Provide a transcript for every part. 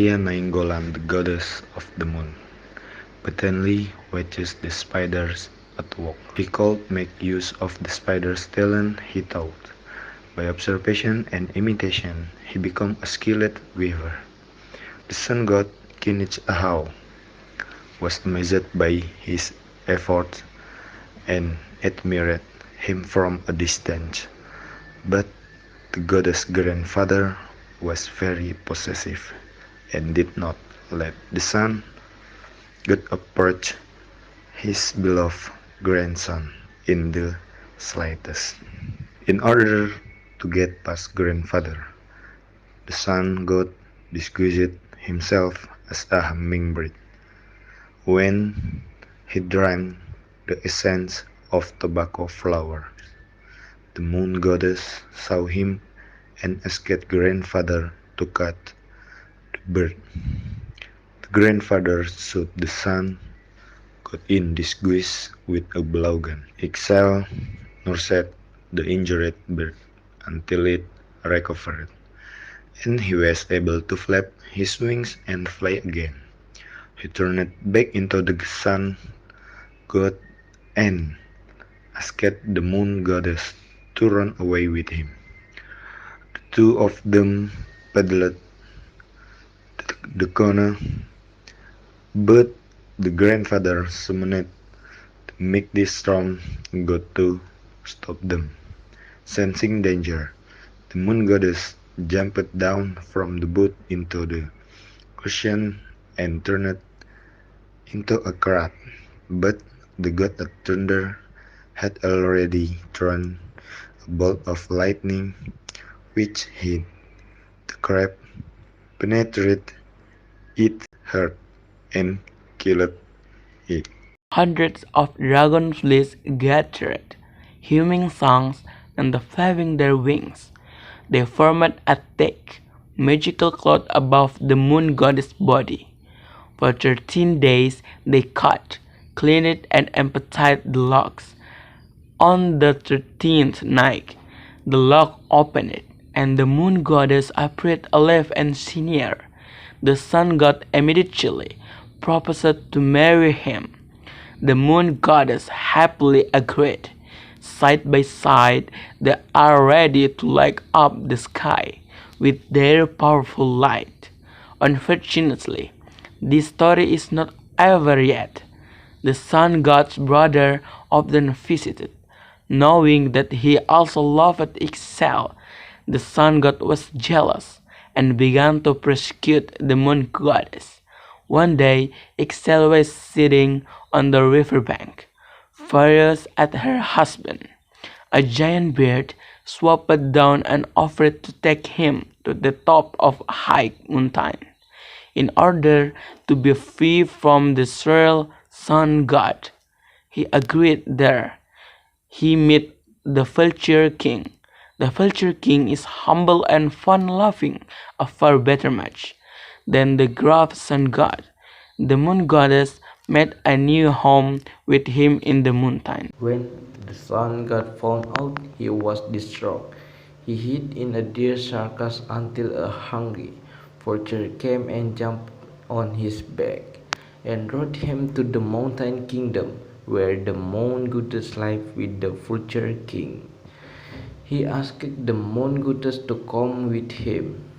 Maria Nainggolan, the goddess of the moon, patently watches the spiders at work. He could make use of the spider's talent, he thought. By observation and imitation, he became a skilled weaver. The sun god Kinich Ahau was amazed by his efforts and admired him from a distance. But the goddess' grandfather was very possessive and did not let the sun god approach his beloved grandson in the slightest. In order to get past grandfather, the sun god disguised himself as a hummingbird. When he drank the essence of tobacco flower, the moon goddess saw him and asked grandfather to cut the bird. The grandfather shot the sun god in disguise with a blowgun. Ixchel nursed the injured bird until it recovered, and he was able to flap his wings and fly again. He turned back into the sun god and asked the moon goddess to run away with him. The two of them paddled the canoe, but the grandfather summoned the mighty storm god to stop them. Sensing danger, the moon goddess jumped down from the boat into the ocean and turned into a crab. But the god of thunder had already thrown a bolt of lightning which hit the crab, penetrated its heart, and killed it. Hundreds of dragonflies gathered, humming songs and flapping their wings. They formed a thick, magical cloud above the moon goddess' body. For 13 days they cut, cleaned, and emptied the logs. On the 13th night, the log opened, and the moon goddess appeared alive and senior. The sun god immediately proposed to marry him. The moon goddess happily agreed. Side by side, they are ready to light up the sky with their powerful light. Unfortunately, this story is not over yet. The sun god's brother often visited, knowing that he also loved Ixchel. The sun god was jealous and began to persecute the moon goddess. One day, Ixchel was sitting on the riverbank, furious at her husband. A giant bird swooped down and offered to take him to the top of a high mountain. In order to be free from the cruel sun god, he agreed there. He met the Vulture King. The Vulture King is humble and fun-loving, a far better match than the gruff sun god. The moon goddess made a new home with him in the mountain. When the sun god found out he was distraught, he hid in a deer carcass until a hungry vulture came and jumped on his back and rode him to the mountain kingdom where the moon goddess lived with the vulture king. He asked the moon goddess to come with him.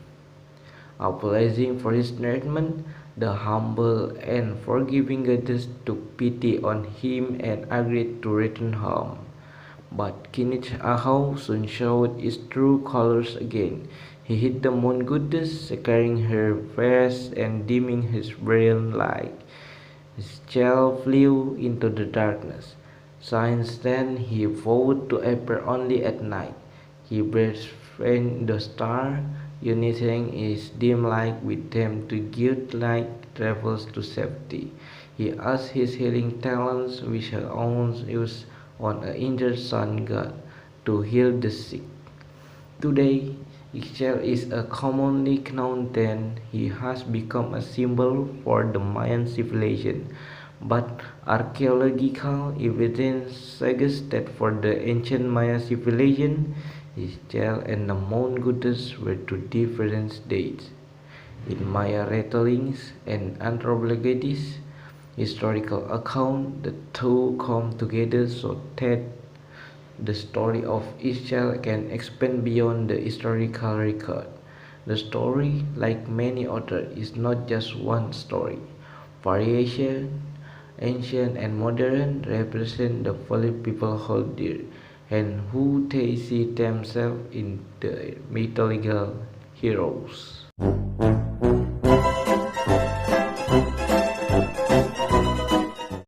Apologizing for his treatment, the humble and forgiving goddess took pity on him and agreed to return home. But Kinich Ahau soon showed his true colors again. He hit the moon goddess, scaring her face and dimming his brilliant light. His child flew into the darkness. Since then, he vowed to appear only at night. He befriended the star, uniting his dim light with them to guide light travels to safety. He asked his healing talents, which he once used on an injured sun god, to heal the sick. Today, Ixchel is a commonly known then he has become a symbol for the Mayan civilization, but archaeological evidence suggests that for the ancient Maya civilization, Ixchel and the moon goddess were two different dates. In Maya retellings and anthropologies, historical account, the two come together so that the story of Israel can expand beyond the historical record. The story, like many others, is not just one story. Variation, ancient and modern, represent the value people hold dear and who they see themselves in the mythological heroes.